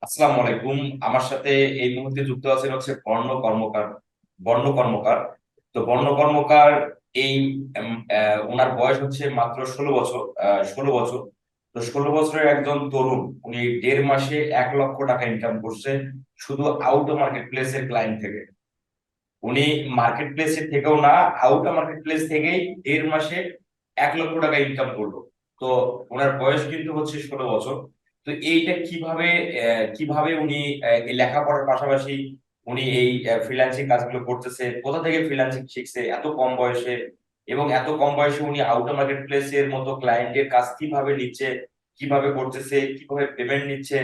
আসসালামু আলাইকুম। আমার সাথে এই মুহূর্তে যুক্ত আছেন হচ্ছে বর্ণ কর্মকার। তো বর্ণ কর্মকার এই ওনার বয়স হচ্ছে মাত্র 16 বছর। 16 বছর। তো 16 বছরের একজন তরুণ, উনি 1.5 মাসে 1 লক্ষ টাকা ইনকাম করছে শুধু আউটো মার্কেট প্লেসের ক্লায়েন্ট থেকে। উনি মার্কেট প্লেসের থেকেও না, আউটো মার্কেট প্লেস থেকেই 1.5 মাসে 1 লক্ষ টাকা ইনকাম করলো। তো ওনার বয়স কিন্তু হচ্ছে 16 বছর। তো এইটা কিভাবে উনি এই লেখাপড়ার পাশাপাশি উনি এই ফ্রিল্যান্সিং কাজগুলো করতেছে, কোথা থেকে ফ্রিল্যান্সিং শিখছে এত কম বয়সে, এবং এত কম বয়সে উনি আউটো মার্কেট প্লেসের মতো ক্লায়েন্টের কাজ কিভাবে নিচ্ছে, কিভাবে করতেছে, কিভাবে পেমেন্ট নিচ্ছে,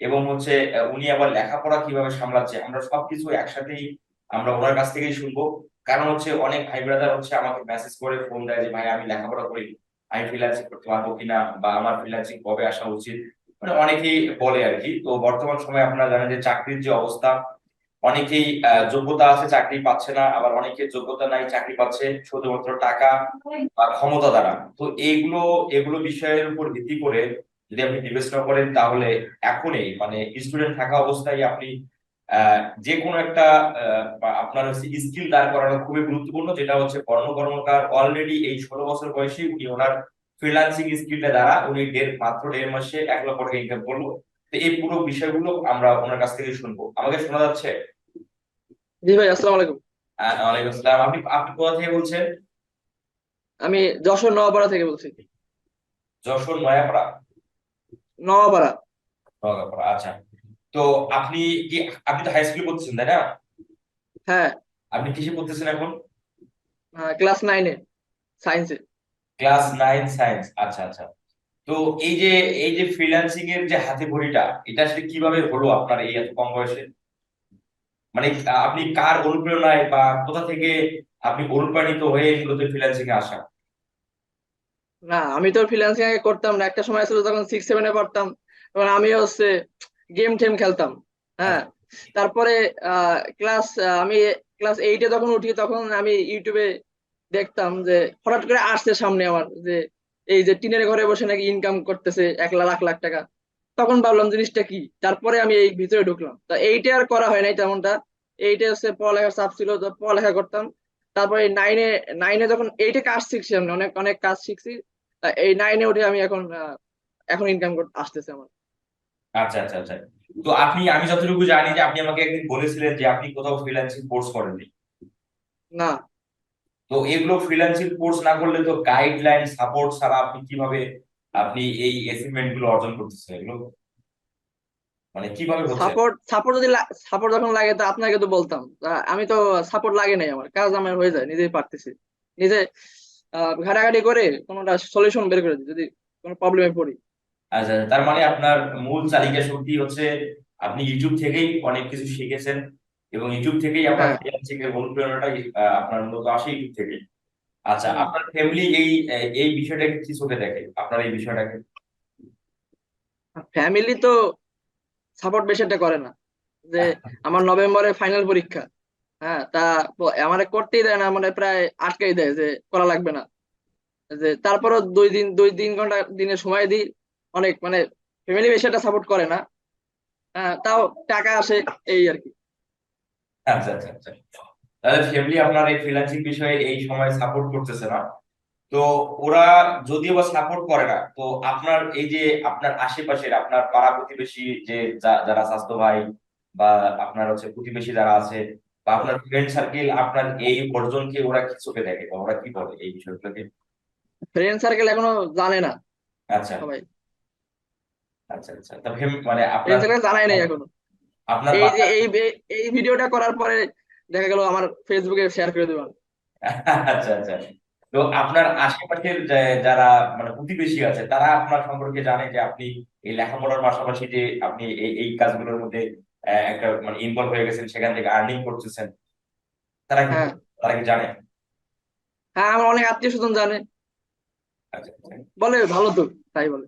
এবং হচ্ছে উনি আবার লেখাপড়া কিভাবে সামলাচ্ছে, আমরা সবকিছু একসাথেই আমরা ওনার কাছ থেকেই শুনবো। কারণ হচ্ছে অনেক ভাই ব্রাদার হচ্ছে আমাকে মেসেজ করে ফোন দেয় যে ভাই আমি লেখাপড়া করি, আমি ফ্রিল্যান্সিং করতে পারবো কিনা, বা আমার ফ্রিল্যান্সিং কবে আসা উচিত। মানে অনেকেই বলে আর কি। তো বর্তমান সময়ে আপনারা জানেন যে চাকরির যে অবস্থা, অনেকেই যোগ্যতা আছে চাকরি পাচ্ছে না, আবার অনেকের যোগ্যতা নাই চাকরি পাচ্ছে শুধুমাত্র টাকা বা ক্ষমতা দ্বারা। তো এগুলো বিষয়ের উপর ভিত্তি করে যদি আপনি বিবেচনা করেন, তাহলে এখনই মানে স্টুডেন্ট থাকা অবস্থায় আপনি যে কোনো একটা বা আপনার হচ্ছে স্কিল দাঁড় করানো খুবই গুরুত্বপূর্ণ, যেটা হচ্ছে কর্মকার অলরেডি এই 16 বছর বয়সে উনি ওনার ফ্রিল্যান্সিং স্কিলটা দ্বারা উনি মাত্র 1.5 মাসে 1 লক্ষ টাকা ইনকাম করলো। তো এই পুরো বিষয়গুলো আমরা ওনার কাছ থেকে শুনবো। আমাকে শোনা যাচ্ছে? জি ভাই, আসসালামু আলাইকুম। ওয়ালাইকুম আসসালাম। আপনি আপনি কোথা থেকে বলছেন? আমি যশোর নওয়াপাড়া থেকে বলছি। যশোর নয়াপাড়া? নওয়াপাড়া। নওগাঁপাড়া, আচ্ছা। তো আপনি কি, আপনি তো হাই স্কুলে পড়তেছেন তাই না? হ্যাঁ। আপনি কিসে পড়তেছেন এখন? ক্লাস 9-এ, সায়েন্সে। ক্লাস 9 সায়েন্স, আচ্ছা আচ্ছা। তো এই যে এই যে ফ্রিল্যান্সিং এর যে হাতে খড়িটা, এটা আসলে কিভাবে হলো আপনার এই এত কম বয়সে? মানে আপনি কার অনুপ্রেরণায় বা কোথা থেকে আপনি অনুপ্রাণিত হয়ে মূলত ফ্রিল্যান্সিং এ আসা? না, আমি তো ফ্রিল্যান্সিং আগে করতাম না। একটা সময় ছিল যখন 6-7-এ পড়তাম, তখন আমি হচ্ছে গেম টেম খেলতাম। হ্যাঁ। আচ্ছা তারপরে আমি ক্লাস 8-এ যখন উঠি, তখন আমি ইউটিউবে দেখতাম যে হঠাৎ করে আসছে সামনে আমার যে এই যে টিনের ঘরে বসে নাকি ইনকাম করতেছে 1 লাখ লাখ লাখ টাকা। তখন ভাবলাম জিনিসটা কি, তারপরে আমি এই ভিতরে ঢুকলাম। তা এইটা আর করা হয় নাই তেমনটা। এইটা হচ্ছে পড়ালেখার চাপ ছিল, তো পড়ালেখা করতাম। তারপরে নাইনে নাইনে যখন 8-এ কাজ শিখছি, আমি অনেক অনেক কাজ শিখছি। তা এই 9-এ উঠে আমি এখন ইনকাম আসতেছে আমার। আচ্ছা আচ্ছা আচ্ছা। তো আপনি, আমি যতটুকু জানি যে আপনি আমাকে একদিন বলেছিলেন যে আপনি কোথাও ফ্রিল্যান্সিং কোর্স করেননি। না, তো এগুলো ফ্রিল্যান্সিং কোর্স না করলে তো গাইডলাইন সাপোর্ট ছাড়া আপনি কিভাবে আপনি এই অ্যাচিভমেন্ট গুলো অর্জন করতেছেন, এগুলো মানে কিভাবে হচ্ছে? সাপোর্ট সাপোর্ট যদি সাপোর্ট যখন লাগে তো আপনাকে তো বলতাম। তা আমি তো সাপোর্ট লাগে নাই, আমার কাজ আমার হয়ে যায়, নিজেই পারতেছি। নিজে ঘাটাঘাটি করে কোনোটা সলিউশন বের করে দিই যদি কোনো প্রবলেমে পড়ি। আচ্ছা আচ্ছা। তার মানে আপনার মূল চালিকা শক্তি হচ্ছে আপনি ইউটিউব থেকেই অনেক কিছু শিখেছেন, এবং ইউটিউব থেকেই আপনার হ্যাঁ। ফ্রিল্যান্সিং এর অনুপ্রেরণাটাই আপনার মূলত আসে ইউটিউব থেকে। আচ্ছা, হুম। আপনার ফ্যামিলি এই বিষয়টাকে কি চোখে দেখে, আপনার এই বিষয়টাকে? ফ্যামিলি তো সাপোর্ট বেশি একটা করে না। যে আমার নভেম্বরে ফাইনাল পরীক্ষা। হ্যাঁ, তা আমার করতেই দেয় না, মানে প্রায় আটকাই দেয় যে করা লাগবে না। যে তারপরও 2-3 ঘন্টা দিনে সময় দিই। অনেক মানে ফ্যামিলি বেশি একটা সাপোর্ট করে না। হ্যাঁ, তাও টাকা আসে, এই আর কি। আচ্ছা আচ্ছা আচ্ছা। তাহলে ফ্যামিলি আপনার এই ফ্রিল্যান্সিং বিষয়ে এই সময় সাপোর্ট করতেছে না। তো ওরা যদিও বা সাপোর্ট করে না, তো আপনার এই যে আপনার আশেপাশের আপনার পাড়া প্রতিবেশী যে যারা স্বাস্থ্য ভাই, বা আপনার হচ্ছে প্রতিবেশী যারা আছে, বা আপনার ফ্রেন্ড সার্কেল, আপনার এই অর্জনকে ওরা কি চোখে দেখে, বা ওরা কি বলে এই বিষয়গুলোকে? ফ্রেন্ড সার্কেল এখনো জানে না আচ্ছা সবাই। আচ্ছা আচ্ছা। তা মানে ফ্রেন্ড আপনার সার্কেল জানাই নাই এখনো। আপনার এই যে এই ভিডিওটা করার পরে দেখা গেল আমার ফেসবুকে শেয়ার করে দেবেন। আচ্ছা আচ্ছা। তো আপনার আশেপাশের যারা মানে প্রতিবেশী আছে, তারা আপনার সম্পর্কে জানে যে আপনি এই লেখাপড়ার পাশাপাশি যে আপনি এই এই কাজগুলোর মধ্যে একটা মানে ইনভলভ হয়ে গেছেন, সেখান থেকে আর্নিং করতেছেন, তারা কি হ্যাঁ। তারা কি জানে? হ্যাঁ, আমার অনেক আত্মীয় স্বজন জানে। আচ্ছা আচ্ছা বলে ভালো তো, তাই বলে।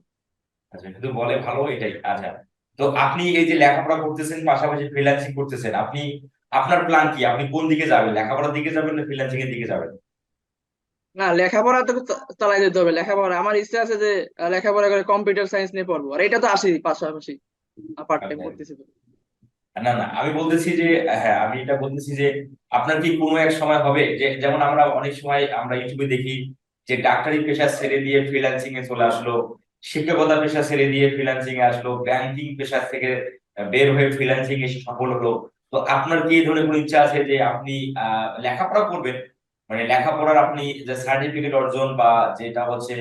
আচ্ছা। শুধু বলে ভালো, এটাই। আচ্ছা। তো আপনি এই যে লেখাপড়া করতেছেন পাশাপাশি ফ্রিল্যান্সিং করতেছেন, আপনি আপনার প্ল্যান কি? আপনি কোন দিকে যাবেন, লেখাপড়ার দিকে যাবেন না ফ্রিল্যান্সিং এর দিকে যাবেন? না, লেখাপড়া তো চালাই যেতে হবে। লেখাপড়া আমার ইচ্ছা আছে যে লেখাপড়া করে কম্পিউটার সায়েন্স নিয়ে পড়বো, আর এটা তো আসি পাশাপাশি। পার্ট টাইম আচ্ছা। করতেছি তো। না না, আমি বলতেছি যে, হ্যাঁ আমি এটা বলতেছি যে আপনার কি কোনো এক সময় হবে যে, যেমন আমরা অনেক সময় আমরা ইউটিউবে দেখি যে ডাক্তারি পেশা ছেড়ে দিয়ে ফ্রিল্যান্সিং এ চলে আসলো, শিক্ষকতা পেশা ছেড়ে দিয়ে ফ্রিল্যান্সিং এ আসলো, ব্যাংকিং পেশা থেকে বের হয়ে ফ্রিল্যান্সিং এসে সফল হলো। তো আপনার কি এই ধরনের কোনো ইচ্ছা আছে যে আপনি লেখাপড়া করবেন, মানে লেখাপড়ার আপনি যে সার্টিফিকেট অর্জন বা যেটা হচ্ছে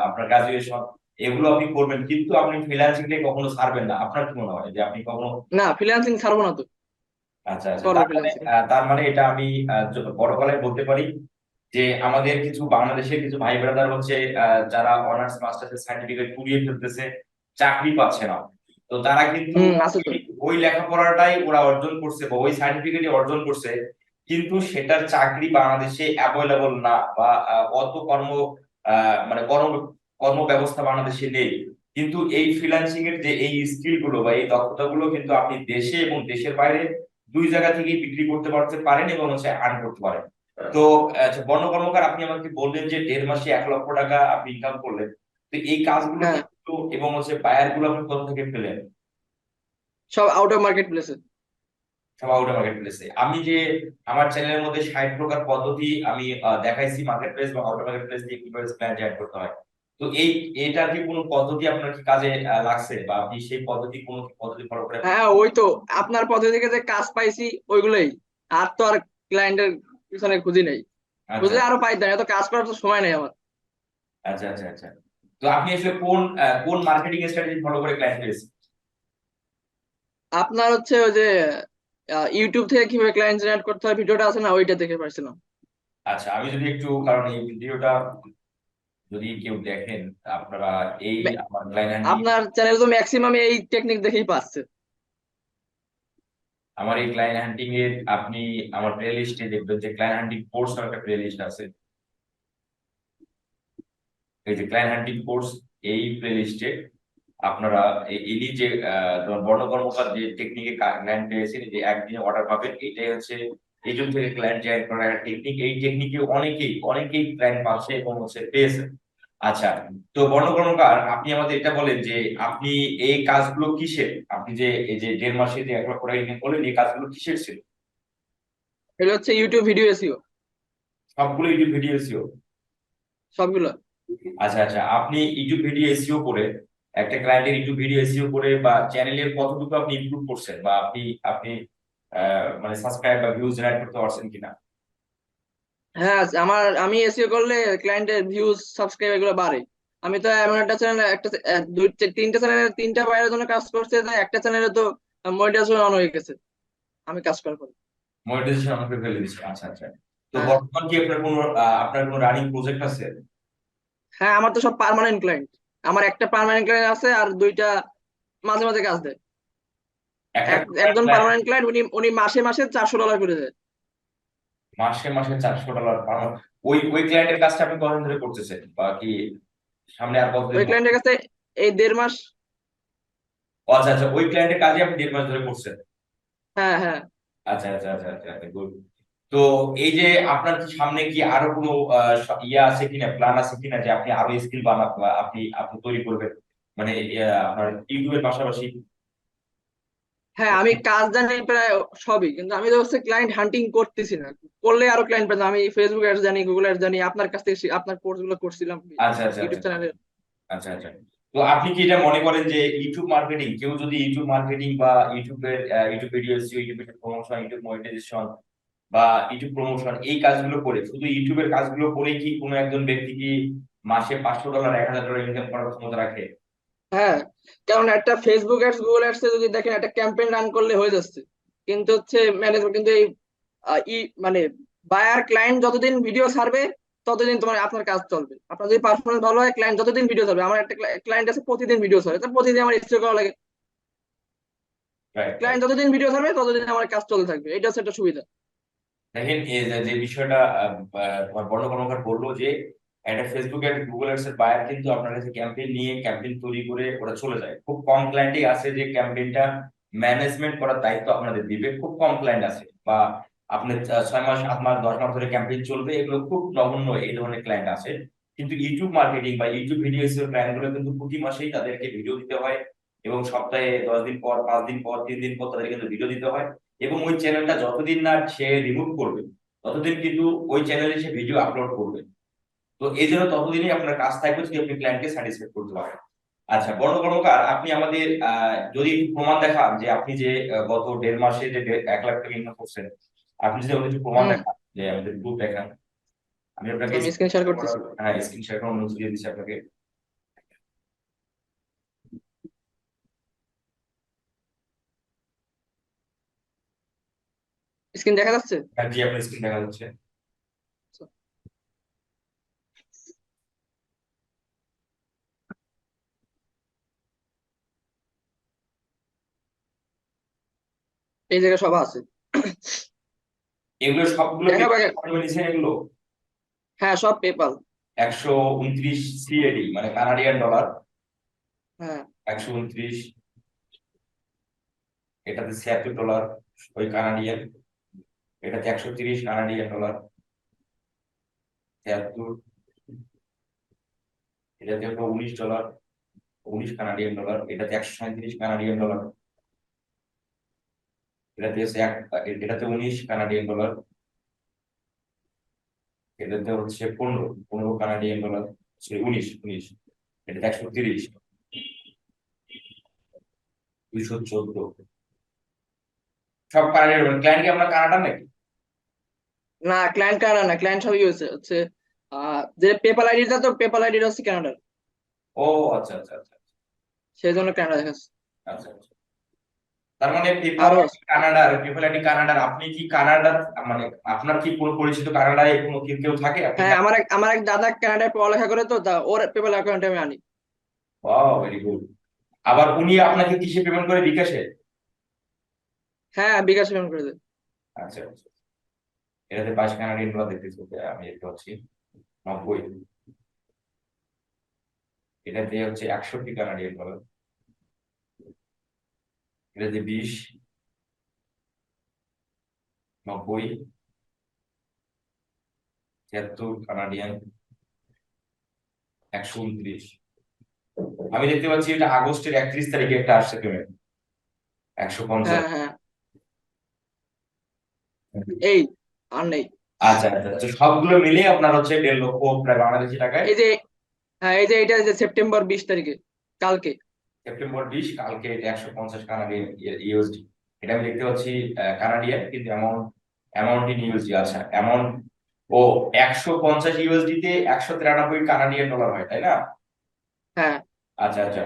আপনার গ্রাজুয়েশন, এগুলো আপনি করবেন, কিন্তু আপনি ফ্রিল্যান্সিংটাকে কখনো ছাড়বেন না? আপনার কি মনে হয় যে আপনি কখনো? না, ফ্রিল্যান্সিং ছাড়বো না তো, আচ্ছা আচ্ছা, করবো তার মানে ফ্রিল্যান্সিং। তার মানে এটা আমি বড় গলায় বলতে পারি যে আমাদের কিছু বাংলাদেশের কিছু ভাই ব্রাদার হচ্ছে যারা অনার্স মাস্টার্স সার্টিফিকেট কুড়িয়ে ফেলতেছে, চাকরি পাচ্ছে না। তো তারা কিন্তু আছে তো। ওই লেখাপড়াটাই ওরা অর্জন করছে বা ওই সার্টিফিকেটই অর্জন করছে, কিন্তু সেটার চাকরি বাংলাদেশে অ্যাভেলেবল না, বা অত মানে কর্ম ব্যবস্থা বাংলাদেশে নেই। কিন্তু এই ফ্রিল্যান্সিং এর যে এই স্কিল গুলো বা এই দক্ষতাগুলো কিন্তু আপনি দেশে এবং দেশের বাইরে দুই জায়গা থেকেই বিক্রি করতে পারতে পারেন এবং হচ্ছে আর্ন করতে পারেন। তো আচ্ছা, বর্ণ কর্মকার, আপনি আমাকে বললেন যে 1.5 মাসে 1 লক্ষ টাকা আপনি ইনকাম করলেন। তো এই কাজগুলো হ্যাঁ, কিন্তু এবং হচ্ছে বায়ার গুলো আপনি কোথা থেকে পেলেন? সব আউট অফ মার্কেট প্লেসে। সব আউটার মার্কেট প্লেসে। আমি যে আমার চ্যানেলের মধ্যে 60 প্রকার পদ্ধতি আমি দেখাইছি মার্কেট প্লেস এবং আউটার মার্কেট প্লেস দিয়ে কিভাবে প্ল্যান জেনারেট করতে হয়। তো এটার কি কোনো পদ্ধতি আপনার কি কাজে লাগছে, বা আপনি সেই পদ্ধতি কোনো কি পদ্ধতি ফলো করে? হ্যাঁ, ওই তো আপনার পদ্ধতি থেকে যে কাজ পাইছি ওইগুলোই। আর তো আর ক্লায়েন্টের পিছনে খুঁজি নেই। আচ্ছা খুঁজলে আরো পাইতাম, এত কাজ করার তো সময় নেই আমার। আচ্ছা আচ্ছা আচ্ছা। তো আপনি আসলে কোন মার্কেটিং স্ট্র্যাটেজি ফলো করে ক্লায়েন্ট পেয়েছেন? আপনার হচ্ছে ওই যে ইউটিউব থেকে কিভাবে ক্লায়েন্ট জেনারেট করতে হয় ভিডিওটা আছে না, ওইটা দেখে পাইছিলাম। আচ্ছা, আমি যদি একটু, কারণ এই ভিডিওটা যদি কেউ দেখেন আপনারা, এই আমার ক্লায়েন্ট, আপনার চ্যানেল তো ম্যাক্সিমাম এই টেকনিক দেখেই পাচ্ছে। আমার এই ক্লায়েন্ট হান্টিং এর আপনি আমার প্লে লিস্টে দেখবেন যে ক্লায়েন্ট হান্টিং কোর্স নামে একটা প্লে লিস্ট আছে। এই যে ক্লায়েন্ট হান্টিং কোর্স, এই প্লে লিস্টে আপনারা ইনি যে তোমার বর্ণ কর্মকার যে টেকনিকে ক্লায়েন্ট পেয়েছেন, যে একদিনে অর্ডার পাবেন, এটাই হচ্ছে এইজন থেকে ক্লায়েন্ট জয়েন করার একটা টেকনিক। এই টেকনিকে অনেকেই অনেকেই ক্লায়েন্ট পাচ্ছে এবং হচ্ছে পেয়েছেন। আচ্ছা, তো বর্ণ কর্মকার, আপনি আমাদের এটা বলেন যে আপনি এই কাজগুলো কিসের, আপনি যে এই যে 1.5 মাসে যে 1 লক্ষ টাকা ইনকাম করলেন, এই কাজগুলো কিসের ছিল? এটা হচ্ছে ইউটিউব ভিডিও এসিও, সবগুলো ইউটিউব ভিডিও এসিও? সবগুলো। আচ্ছা আচ্ছা, আপনি ইউটিউব ভিডিও এসইও করে, একটা ক্লায়েন্টের ইউটিউব ভিডিও এসইও করে বা চ্যানেলের কতটুকু আপনি ইমপ্রুভ করছেন, বা আপনি আপনি মানে সাবস্ক্রাইব বা ভিউজ জেনারেট করতে পারছেন কিনা? হ্যাঁ, আমি এসিও করলে ক্লায়েন্টের ভিউজ সাবস্ক্রাইব এগুলো বাড়ে। আমি তো এমন একটা চ্যানেল, একটা তিনটা চ্যানেলের তিনটা বাইরের জন্য কাজ করতে, তাই একটা চ্যানেলে তো মনিটাইজেশন অন হয়ে গেছে আমি কাজ করার পর। মনিটাইজেশন আমাকে ফেলে দিচ্ছে? আচ্ছা আচ্ছা। তো হ্যাঁ। বর্তমান কি আপনার কোনো রানিং প্রজেক্ট আছে? হ্যাঁ, আমার তো সব পার্মানেন্ট ক্লায়েন্ট। আমার একটা পার্মানেন্ট ক্লায়েন্ট আছে আর দুইটা মাঝে মাঝে কাজ দেয়। একটা একজন ক্লায়েন্ট পার্মানেন্ট ক্লায়েন্ট, উনি উনি মাসে মাসে $400 করে দেয়। মাসে মাসে $400 পার? ওই ওই ক্লায়েন্টের কাজটা আপনি কতদিন ধরে করতেছেন, বা কি সামনে আর কতদিন ওই হবে? ক্লায়েন্টের কাছে এই 1.5 মাস। ও আচ্ছা আচ্ছা, ওই ক্লায়েন্টের কাজে আপনি 1.5 মাস ধরে করছেন? হ্যাঁ, হ্যাঁ। আচ্ছা আচ্ছা আচ্ছা আচ্ছা, good. তো এই যে আপনার কি সামনে কি আরো কোনো ইয়ে আছে কিনা, প্ল্যান আছে কিনা যে আপনি আরো স্কিল বানাবেন বা আপনি আপনি তৈরি করবেন, মানে আপনার ইউটিউবের পাশাপাশি? হ্যাঁ, আমি কাজ জানি প্রায় সবই, কিন্তু আমি তো হচ্ছে ক্লায়েন্ট হান্টিং করতেছি না। করলে আরো ক্লায়েন্ট পেতাম। আমি ফেসবুক অ্যাডস জানি, গুগল অ্যাডস জানি, আপনার কাছ থেকে আপনার কোর্স গুলো করছিলাম আচ্ছা আচ্ছা আচ্ছা ইউটিউব চ্যানেলে। আচ্ছা আচ্ছা। তো আপনি কি এটা মনে করেন যে ইউটিউব মার্কেটিং, কেউ যদি ইউটিউব মার্কেটিং বা YouTube video, YouTube promotion, YouTube monetisation বা ইউটিউব প্রমোশন, এই কাজগুলো করে, শুধু ইউটিউবের কাজগুলো করে কি কোনো একজন ব্যক্তি কি মাসে $500 $1,000 ইনকাম করার ক্ষমতা রাখে? হ্যাঁ, কারণ একটা ফেসবুক অ্যাডস গুগল অ্যাডস যদি দেখেন, একটা ক্যাম্পেইন রান করলে হয়ে যাচ্ছে। কিন্তু হচ্ছে ম্যানেজমেন্ট, কিন্তু এই মানে বায়ার ক্লায়েন্ট যতদিন ভিডিও ছাড়বে ততদিন তোমার আপনার কাজ চলবে। আপনার যদি পারফরমেন্স ভালো হয়, ক্লায়েন্ট যতদিন ভিডিও ছাড়বে। আমার একটা ক্লায়েন্ট আছে প্রতিদিন ভিডিও ছাড়ে, তো প্রতিদিন আমার স্টোরি করা লাগে। Right right. ক্লায়েন্ট যতদিন ভিডিও ছাড়বে ততদিন আমার কাজ চলতে থাকবে, এটা হচ্ছে একটা সুবিধা। দেখেন, এই যে যে বিষয়টা তোমার বর্ণ কর্মকার বললো যে একটা ফেসবুক এর গুগল এডস এর বায়ার কিন্তু আপনার কাছে ক্যাম্পেইন নিয়ে ক্যাম্পেইন তৈরি করে ওরা চলে যায়। খুব কম ক্লায়েন্টই আছে যে ক্যাম্পেইনটা ম্যানেজমেন্ট করার দায়িত্ব আপনাদের দিবে, খুব কম ক্লায়েন্ট আছে। বা আপনার 6 মাস 7 মাস 10 মাস ধরে ক্যাম্পেইন চলবে, এগুলো খুব নগণ্য এই ধরনের ক্লায়েন্ট আছে। কিন্তু ইউটিউব মার্কেটিং বা ইউটিউব ভিডিও এসিও ক্লায়েন্ট গুলো কিন্তু প্রতি মাসেই তাদেরকে ভিডিও দিতে হয়, এবং সপ্তাহে 10 দিন পর, 5 দিন পর, 3 দিন পর তাদের কিন্তু ভিডিও দিতে হয়। এবং ওই চ্যানেলটা যতদিন না সে রিমুভ করবে ততদিন কিন্তু ওই চ্যানেলে সে ভিডিও আপলোড করবে। তো এই জন্য ততদিনই আপনার কাজ থাকবে যদি আপনি ক্লায়েন্টকে স্যাটিসফাই করতে পারেন। আচ্ছা বর্ণ কর্মকার, আপনি আমাদের যদি একটু প্রমাণ দেখান যে আপনি যে গত 1.5 মাসে যে 1 লাখ টাকা ইনকাম করছেন, আপনি যদি আমাদের একটু প্রমাণ হুম। দেখান, যে আমাদের গ্রুপ দেখান। আমি আপনাকে আমি স্ক্রিন শেয়ার করতেছি। হ্যাঁ স্ক্রিন শেয়ার করার অনুমতি দিয়ে দিচ্ছি আপনাকে। স্ক্রিন দেখা যাচ্ছে? হ্যাঁ জি, আপনার স্ক্রিন দেখা যাচ্ছে। এই জায়গায় সব আছে। এগুলো সবগুলো দেখাবো নিয়েছেন এগুলো? হ্যাঁ, সব পেপাল। 129 সিএডি মানে কানাডিয়ান ডলার। হ্যাঁ 129, এটাতে $76 ওই কানাডিয়ান, এটাতে 130 কানাডিয়ান ডলার, 73, এটাতে হলো $19, 19 কানাডিয়ান ডলার, এটাতে 137 কানাডিয়ান ডলার, এটাতে হচ্ছে এটাতে 19 কানাডিয়ান ডলার, এটাতে হচ্ছে 15 কানাডিয়ান ডলার, সরি 19, এটাতে 130, 214। সব কানাডিয়ান। ক্লায়েন্ট কি আপনার কানাডা নাকি? না, ক্লায়েন্ট কানাডা না, ক্লায়েন্ট সব ইউএসএ হচ্ছে। যে পেপাল আইডিটা, তো পেপাল আইডিটা হচ্ছে কানাডার, ও আচ্ছা আচ্ছা আচ্ছা সেই জন্য কানাডা দেখাচ্ছে। আচ্ছা আচ্ছা। তার মানে আরো পেপার আছে। কানাডার, পেপার আইডি কানাডার। আপনি কি কানাডা, মানে আপনার কি কোনো পরিচিত কানাডায় কোনো কেউ কেউ থাকে? আপনি কি? হ্যাঁ, আমার এক দাদা কানাডায় পড়ালেখা করে, তো ওর পেপাল অ্যাকাউন্টে আমি আনি। Wow, very good. আবার উনি আপনাকে কিসে পেমেন্ট করে, বিকাশে? হ্যাঁ, বিকাশ পেমেন্ট করে দেয়। আচ্ছা আচ্ছা। এটাতে 22 কানাডিয়ান ডলার দেখতেছি, আমি দেখতে পাচ্ছি। 90, এটাতে হচ্ছে 61 কানাডিয়ান ডলার, এটাতে 20, 90, 73 কানাডিয়ান, 129। আমি দেখতে পাচ্ছি এটা আগস্টের 31 তারিখে একটা আসছে পেমেন্ট, 150। হ্যাঁ হ্যাঁ, এই আর নেই। আচ্ছা আচ্ছা আচ্ছা, সবগুলো মিলিয়ে আপনার হচ্ছে 1.5 লক্ষ প্রায় বাংলাদেশি টাকায়। এই যে, হ্যাঁ এই যে এটা যে সেপ্টেম্বর 20 তারিখে, কালকে। সেপ্টেম্বর 20, কালকে এটা 150 কানাডিয়ান ইউএসডি। এটা আমি দেখতে পাচ্ছি কানাডিয়ান, কিন্তু অ্যামাউন্ট ইন ইউএসডি। আচ্ছা অ্যামাউন্ট, ও 150 ইউএসডি তে 193 কানাডিয়ান ডলার হয়, তাই না? হ্যাঁ আচ্ছা আচ্ছা।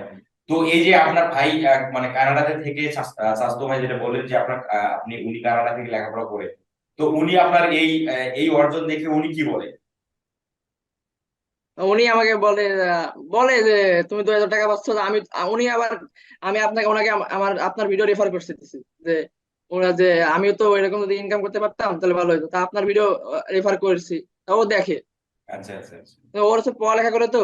তো এই যে আপনার ভাই মানে কানাডাতে থেকে স্বাস্থ্য ভাই যেটা বললেন যে আপনার উনি কানাডা থেকে লেখাপড়া করে, তো উনি আপনার এই অর্জন দেখে উনি কি বলে? উনি আমাকে বলে, বলে যে তুমি তো এত টাকা পাচ্ছ, আমি উনি আবার, আমি আপনাকে ওনাকে আপনার ভিডিও রেফার করতেছি যে ওরা যে আমিও তো এরকম যদি ইনকাম করতে পারতাম তাহলে ভালো হতো, তা আপনার ভিডিও রেফার করছি, তা ও দেখে। আচ্ছা আচ্ছা আচ্ছা। তো ওর হচ্ছে পড়ালেখা করে, তো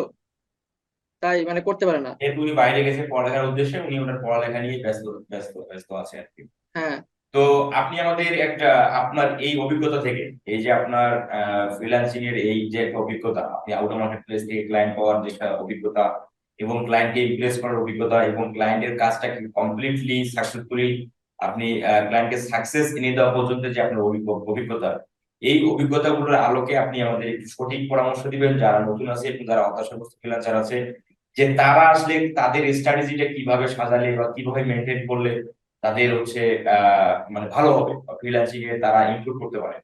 তাই মানে করতে পারে না। যেহেতু উনি বাইরে গেছে পড়ালেখার উদ্দেশ্যে, উনি ওনার পড়ালেখা নিয়ে ব্যস্ত ব্যস্ত ব্যস্ত আছে আর কি। হ্যাঁ তো আপনি আমাদের একটা, আপনার এই অভিজ্ঞতা থেকে, এই যে আপনার ফ্রিল্যান্সিং এর এই যে একটা অভিজ্ঞতা, আপনি আউট মার্কেট প্লেস থেকে ক্লায়েন্ট পাওয়ার যে একটা অভিজ্ঞতা, এবং ক্লায়েন্টকে ইমপ্রেস করার অভিজ্ঞতা, এবং ক্লায়েন্টের কাজটাকে কমপ্লিটলি সাকসেসফুলি আপনি ক্লায়েন্টকে সাকসেস এনে দেওয়া পর্যন্ত যে আপনার অভিজ্ঞতা, এই অভিজ্ঞতাগুলোর আলোকে আপনি আমাদের একটু সঠিক পরামর্শ দিবেন যারা নতুন আছে এবং যারা হতাশাগ্রস্ত ফ্রিল্যান্সার আছে, যে তারা আসলে তাদের স্ট্র্যাটেজিটা কিভাবে সাজালে বা কিভাবে মেনটেন করলে তাদের হচ্ছে মানে ভালো হবে, ফ্রিল্যান্সিং এ তারা ইমপ্রুভ করতে পারে।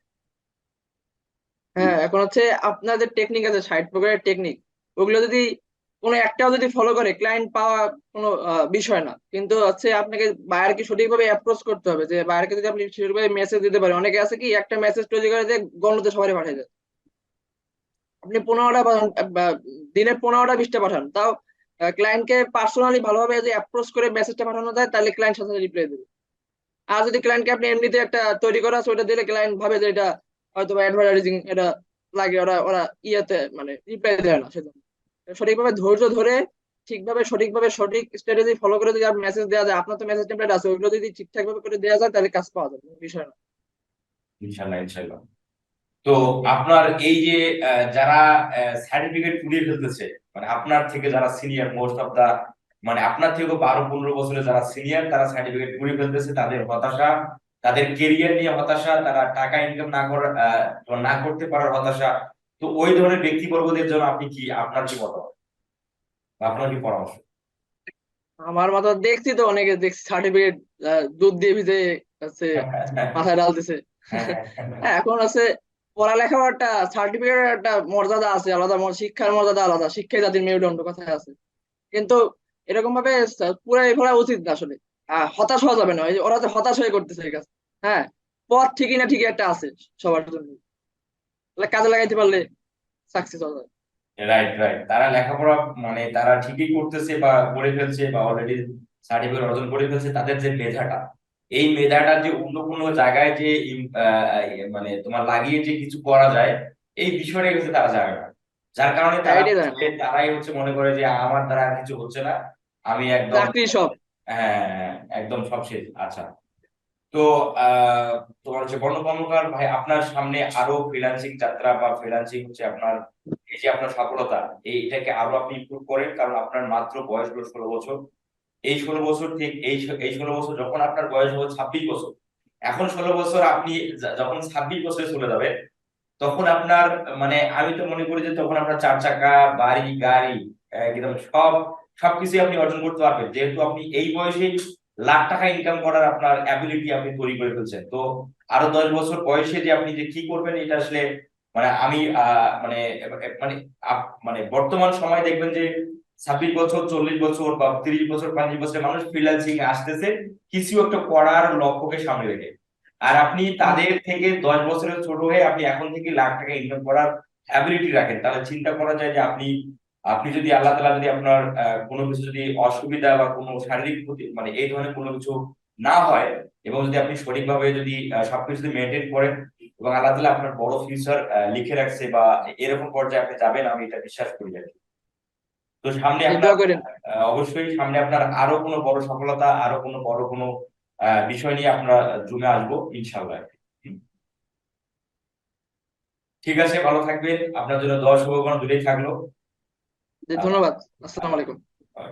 হ্যাঁ, এখন হচ্ছে আপনার যে টেকনিক আছে, সাইট প্রকারের টেকনিক, ওগুলো যদি কোনো একটাও যদি ফলো করে, ক্লায়েন্ট পাওয়া কোনো বিষয় না। কিন্তু হচ্ছে আপনাকে বায়ারকে সঠিকভাবে অ্যাপ্রোচ করতে হবে, যে বায়ারকে যদি আপনি সঠিকভাবে মেসেজ দিতে পারেন। অনেকে আছে কি, একটা মেসেজ তৈরি করে যে গণতে সবাই পাঠিয়ে দেয়। আপনি 15টা পাঠান, দিনে 15টা 20টা পাঠান, তাও ক্লায়েন্টকে পার্সোনালি ভালোভাবে যদি অ্যাপ্রোচ করে মেসেজটা পাঠানো যায়, তাহলে ক্লায়েন্ট সাথে রিপ্লাই দেবে। আর যদি ক্লায়েন্টকে আপনি এমনিতে একটা তৈরি করা আছে ওটা দিলে, ক্লায়েন্ট ভাবে যে এটা হয়তো অ্যাডভার্টাইজিং, এটা লাগে, ওরা ওরা ইয়েতে মানে রিপ্লাই দেয় না। সেজন্য সঠিকভাবে ধৈর্য ধরে, ঠিকভাবে সঠিকভাবে সঠিক স্ট্র্যাটেজি ফলো করে যদি আপনি মেসেজ দেওয়া যায়, আপনার তো মেসেজ টেমপ্লেট আছে, ওইগুলো যদি ঠিকঠাক ভাবে করে দেওয়া যায়, তাহলে কাজ পাওয়া যাবে, কোনো বিষয় না। ইনশাল্লাহ ইনশাল্লাহ। তো আপনার এই যে যারা সার্টিফিকেট কুড়িয়ে ফেলতেছে, মানে আপনার থেকে যারা সিনিয়র, মোস্ট অফ দা মানে আপনার থেকে 12-15 বছরে যারা সিনিয়র, তারা সার্টিফিকেট করে ফেলতেছে, তাদের হতাশা, তাদের কেরিয়ার নিয়ে হতাশা, তারা টাকা ইনকাম না করার না করতে পারার হতাশা। তো ওই ধরনের ব্যক্তিবর্গদের জন্য আপনি কি, আপনার কি মতামত বা আপনার কি পরামর্শ? আমার মতো দেখছি তো, অনেকে দেখছি সার্টিফিকেট দুধ দিয়ে ভিজে আছে মাথায় ডালতেছে। হ্যাঁ, হ্যাঁ, এখন আছে পড়ালেখার একটা সার্টিফিকেট, একটা মর্যাদা আছে আলাদা, শিক্ষার মর্যাদা আলাদা, শিক্ষাই জাতির মেরুদণ্ড কথায় আছে। কিন্তু এরকম ভাবে পুরাই ফেলা উচিত না আসলে। হতাশ হওয়া যাবে না, এই যে ওরা তো হতাশ হয়ে করতেছে এই কাজ। হ্যাঁ, পথ ঠিকই না ঠিকই একটা আছে সবার জন্য, তাহলে কাজে লাগাইতে পারলে সাকসেস হওয়া যায়। Right, right. তারা লেখাপড়া মানে তারা ঠিকই করতেছে বা করে ফেলছে বা অলরেডি সার্টিফিকেট অর্জন করে ফেলছে, তাদের যে মেধাটা, এই মেধাটা যে অন্য কোনো জায়গায় যে মানে তোমার লাগিয়ে যে কিছু করা যায়, এই বিষয়টা হচ্ছে তারা জানে না। যার কারণে হ্যাঁ, তারা এটাই জানে না। হচ্ছে, তারাই হচ্ছে মনে করে যে আমার দ্বারা আর কিছু হচ্ছে না, আমি একদম, চাকরি সব। হ্যাঁ, একদম সব শেষ। আচ্ছা। তো তোমার হচ্ছে বর্ণ কর্মকার ভাই, আপনার সামনে আরো ফ্রিল্যান্সিং যাত্রা বা ফ্রিল্যান্সিং হচ্ছে আপনার এই যে আপনার সফলতা, এইটাকে আরো আপনি ইমপ্রুভ করেন, কারণ আপনার মাত্র বয়স হলো 16 বছর। এই 16 বছর ঠিক এই 16 বছর যখন আপনার বয়স হলো 26 বছর, এখন 16 বছর আপনি যখন 26 বছরে চলে যাবেন, তখন আপনার মানে আমি তো মনে করি যে তখন আপনার 4 চাকা, বাড়ি, গাড়ি, একদম সবকিছু আপনি অর্জন করতে পারবেন, যেহেতু আপনি এই বয়সে লাখ টাকা ইনকাম করার আপনার অ্যাবিলিটি আপনি তৈরি করে ফেলছেন। তো আরো 10 বছর বয়সে যে আপনি যে কি করবেন, এটা আসলে মানে আমি মানে মানে মানে বর্তমান সময় দেখবেন যে 26 বছর, 40 বছর বা 30 বছর, 35 বছরের মানুষ ফ্রিল্যান্সিং এ আসতেছে কিছু একটা করার লক্ষ্যকে সামনে রেখে। আর আপনি হুম। তাদের থেকে 10 বছরের ছোট হয়ে আপনি এখন থেকে লাখ টাকা ইনকাম করার অ্যাবিলিটি রাখেন, তাহলে চিন্তা করা যায় যে আপনি আপনি যদি আল্লাহ তাআলা যদি আপনার কোনো কিছু যদি অসুবিধা বা কোনো শারীরিক ক্ষতি মানে এই ধরনের কোনো কিছু না হয়, এবং যদি আপনি সঠিকভাবে যদি সবকিছু যদি মেনটেন করেন, এবং আল্লাহ তাআলা আপনার বড় ফিউচার লিখে রাখছে বা এরকম পর্যায়ে আপনি যাবেন, আমি এটা বিশ্বাস করি আর কি। তো সামনে এই আপনার দোয়া করেন। অবশ্যই সামনে আপনার আরো কোনো বড় সফলতা, আরো কোনো বড় কোনো বিষয় নিয়ে আমরা জুমে আসবো ইনশাল্লাহ। হুম। ঠিক আছে, ভালো থাকবেন, আপনার জন্য দোয়া শুভকামনা দূরেই থাকলো। যে আহ, ধন্যবাদ। আসসালামু আহ, আলাইকুম। আহ,